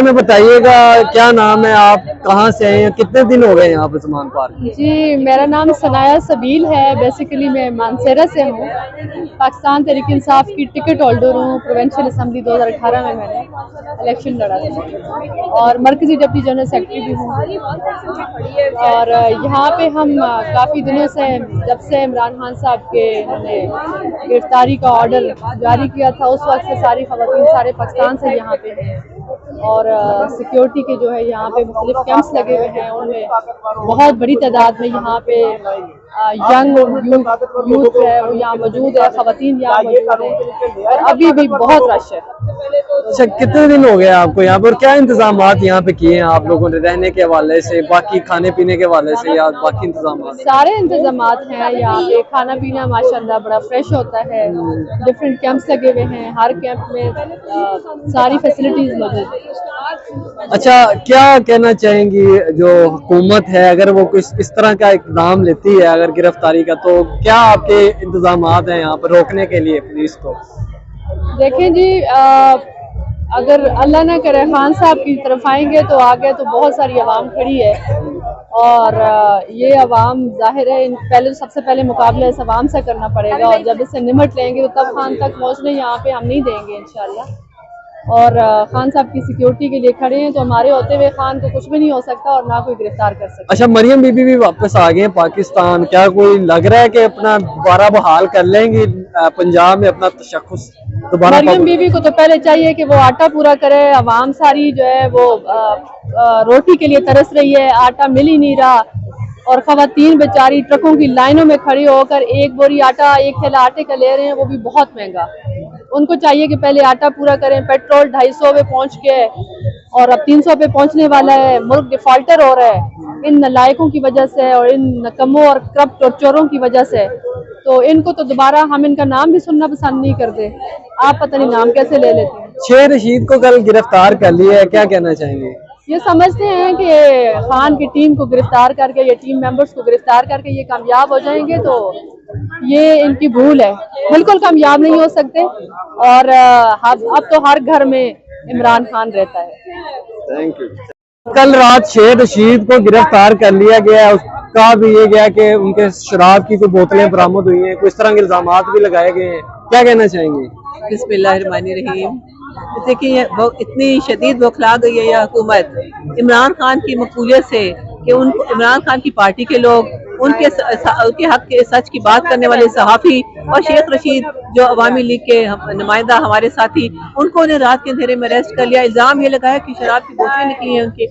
بارے میں بتائیے گا، کیا نام ہے، آپ کہاں سے ہیں، کتنے دن ہو گئے یہاں پہ عثمان پارک میں؟ جی میرا نام ثنایا سبیل ہے، بیسیکلی میں مانسیرا سے ہوں، پاکستان تحریک انصاف کی ٹکٹ ہولڈر ہوں۔ پروونشل اسمبلی 2018 میں نے الیکشن لڑا تھا اور مرکزی ڈپٹی جنرل سیکرٹری بھی ہوں۔ اور یہاں پہ ہم کافی دنوں سے، جب سے عمران خان صاحب کے انہوں نے گرفتاری کا آرڈر جاری کیا تھا، اس وقت سے ساری خواتین سارے پاکستان سے یہاں پہ ہیں، اور سیکیورٹی کے جو ہے یہاں پہ مختلف کیمپس لگے ہوئے ہیں، ان میں بہت بڑی تعداد میں یہاں پہ ینگ یوتھ ہے وہ یہاں موجود ہے، خواتین یہاں موجود ہیں، اور ابھی بھی بہت رش ہے۔ اچھا، کتنے دن ہو گئے آپ کو یہاں پر، کیا انتظامات یہاں پہ کیے ہیں آپ لوگوں نے رہنے کے حوالے سے، باقی کھانے پینے کے حوالے سے یا باقی انتظامات؟ سارے انتظامات ہیں یہاں پہ، کھانا پینا ماشاءاللہ بڑا فریش ہوتا ہے، ڈفرینٹ کیمپس لگے ہوئے ہیں، ہر کیمپ میں ساری فیسلٹیز موجود ہیں۔ اچھا، کیا کہنا چاہیں گی جو حکومت ہے، اگر وہ کچھ اس طرح کا اقدام لیتی ہے اگر گرفتاری کا، تو کیا آپ کے انتظامات ہیں یہاں پر روکنے کے لیے پولیس کو؟ دیکھیں جی، اگر اللہ نہ کرے خان صاحب کی طرف آئیں گے تو آگے تو بہت ساری عوام کھڑی ہے، اور یہ عوام ظاہر ہے پہلے سب سے پہلے مقابلہ اس عوام سے کرنا پڑے گا، اور جب اس سے نمٹ لیں گے تو تب خان تک پہنچنے یہاں پہ ہم نہیں دیں گے انشاءاللہ۔ اور خان صاحب کی سیکیورٹی کے لیے کھڑے ہیں، تو ہمارے ہوتے ہوئے خان کو کچھ بھی نہیں ہو سکتا اور نہ کوئی گرفتار کر سکتا۔ اچھا، مریم بی بی بھی واپس آ گئے ہیں پاکستان، کیا کوئی لگ رہا ہے کہ اپنا دوبارہ بحال کر لیں گی پنجاب میں اپنا تشخص دوبارہ؟ مریم بی بی کو تو پہلے چاہیے کہ وہ آٹا پورا کرے، عوام ساری جو ہے وہ روٹی کے لیے ترس رہی ہے، آٹا مل ہی نہیں رہا، اور خواتین بیچاری ٹرکوں کی لائنوں میں کھڑی ہو کر ایک بوری آٹا، ایک تھیلا آٹے کا لے رہے ہیں، وہ بھی بہت مہنگا۔ ان کو چاہیے کہ پہلے آٹا پورا کریں، پیٹرول 250 پہ پہنچ کے اور اب 300 پہ پہنچنے والا ہے، ملک ڈیفالٹر ہو رہا ہے ان نالائقوں کی وجہ سے اور ان نکموں اور کرپٹ اور چوروں کی وجہ سے۔ تو ان کو تو دوبارہ ہم ان کا نام بھی سننا پسند نہیں کرتے، آپ پتہ نہیں نام کیسے لے لیتے ہیں۔ شیر رشید کو کل گرفتار کر لیا ہے، کیا کہنا چاہیں گے؟ یہ سمجھتے ہیں کہ خان کی ٹیم کو گرفتار کر کے یا ٹیم ممبرز کو گرفتار کر کے یہ کامیاب ہو جائیں گے، تو یہ ان کی بھول ہے، بالکل کامیاب نہیں ہو سکتے، اور اب تو ہر گھر میں عمران خان رہتا ہے۔ Thank you. کل رات شیر رشید کو گرفتار کر لیا گیا ہے، اس کا بھی یہ گیا کہ ان کے شراب کی کوئی بوتلیں برآمد ہوئی ہیں، کچھ طرح کے الزامات بھی لگائے گئے ہیں، کیا کہنا چاہیں گے؟ بسم اللہ الرحمن الرحیم۔ دیکھیے اتنی شدید بوکھلا گئی ہے یہ حکومت عمران خان کی مقبولیت سے کہ ان کو عمران خان کی پارٹی کے لوگ، ان کے حق کے سچ کی بات کرنے والے صحافی اور شیخ رشید جو عوامی لیگ کے نمائندہ ہمارے ساتھی، ان کو انہیں رات کے اندھیرے میں اریسٹ کر لیا۔ الزام یہ لگایا کہ شراب کی بوتلیں نکلی ہیں ان کے،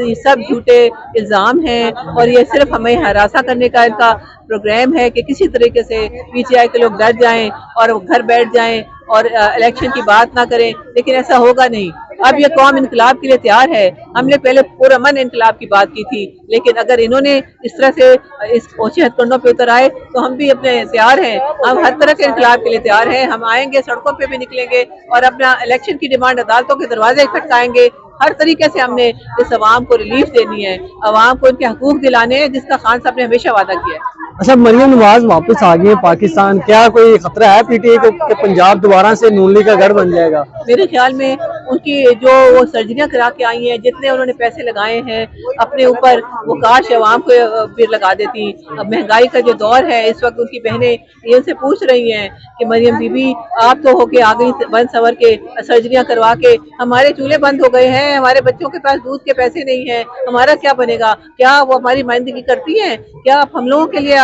یہ سب جھوٹے الزام ہیں، اور یہ صرف ہمیں ہراساں کرنے کا ان کا پروگرام ہے کہ کسی طریقے سے پی ٹی آئی کے لوگ ڈر جائیں اور گھر بیٹھ جائیں اور الیکشن کی بات نہ کریں، لیکن ایسا ہوگا نہیں۔ اب یہ قوم انقلاب کے لیے تیار ہے۔ ہم نے پہلے پرامن انقلاب کی بات کی تھی، لیکن اگر انہوں نے اس طرح سے اس اونچے ہتھ کنڈوں پہ اتر آئے تو ہم بھی اپنے تیار ہیں، ہم ہر طرح کے انقلاب کے لیے تیار ہیں۔ ہم آئیں گے، سڑکوں پہ بھی نکلیں گے اور اپنا الیکشن کی ڈیمانڈ عدالتوں کے دروازے کھٹکائیں گے۔ ہر طریقے سے ہم نے اس عوام کو ریلیف دینی ہے، عوام کو ان کے حقوق دلانے ہیں جس کا خان صاحب نے ہمیشہ وعدہ کیا ہے۔ اچھا، مریم نواز واپس آ گئی ہے پاکستان، کیا کوئی خطرہ ہے پی ٹی آئی کو کہ پنجاب دوبارہ سے نون لیگ کا گڑھ بن جائے گا؟ میرے خیال میں ان کی جو وہ سرجریاں کرا کے آئی ہیں، جتنے انہوں نے پیسے لگائے ہیں اپنے اوپر، وہ کاش عوام کو پھر لگا دیتی۔ اب مہنگائی کا جو دور ہے اس وقت، ان کی بہنیں یہ ان سے پوچھ رہی ہیں کہ مریم بی بی آپ تو ہو کے آ گئی بند سور کے سرجریاں کروا کے، ہمارے چولہے بند ہو گئے ہیں، ہمارے بچوں کے پاس دودھ کے پیسے نہیں ہیں، ہمارا کیا بنے گا؟ کیا وہ ہماری مائندگی کرتی ہیں؟ کیا آپ ہم لوگوں کے لیے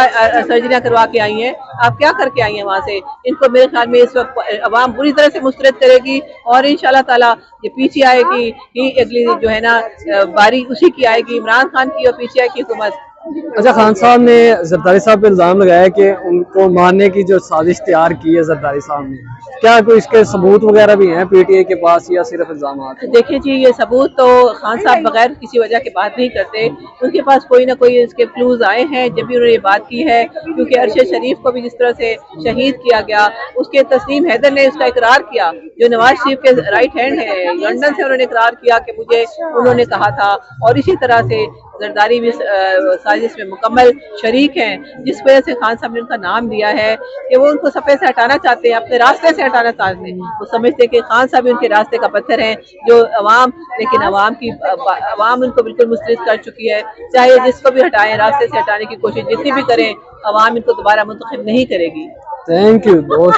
سرجریاں کروا کے آئی ہیں؟ آپ کیا کر کے آئی ہیں وہاں سے؟ ان کو میرے خیال میں اس وقت عوام بری طرح سے مسترد کرے گی، اور انشاءاللہ تعالی یہ پیچھے آئے گی ہی، اگلی جو ہے نا باری اسی کی آئے گی، عمران خان کی اور پیچھے آئے کی حکومت۔ اچھا، خان صاحب نے زرداری صاحب پہ الزام لگایا کہ ان کو مارنے کی جو سازش تیار کی ہے زرداری صاحب نے، کیا کوئی اس کے ثبوت وغیرہ بھی ہیں پی ٹی آئی کے پاس یا صرف الزامات؟ دیکھیں جی، یہ ثبوت تو خان صاحب بغیر کسی وجہ کے بات نہیں کرتے، ان کے پاس کوئی نہ کوئی اس کے کلوز آئے ہیں جب بھی انہوں نے یہ بات کی ہے، کیونکہ ارشد شریف کو بھی جس طرح سے شہید کیا گیا، اس کے تسلیم حیدر نے اس کا اقرار کیا جو نواز شریف کے رائٹ ہینڈ ہے، لندن سے انہوں نے اقرار کیا کہ مجھے انہوں نے کہا تھا، اور اسی طرح سے زرداری بھی سازش میں مکمل شریک ہیں، جس وجہ سے خان صاحب نے ان کا نام لیا ہے کہ وہ ان کو صفحے سے ہٹانا چاہتے ہیں، اپنے راستے سے ہٹانا چاہتے ہیں۔ وہ سمجھتے ہیں کہ خان صاحب ان کے راستے کا پتھر ہیں، جو لیکن عوام ان کو بالکل مسترد کر چکی ہے، چاہے جس کو بھی ہٹائیں، راستے سے ہٹانے کی کوشش جتنی بھی کریں، عوام ان کو دوبارہ منتخب نہیں کرے گی۔ تھینک یو، بہت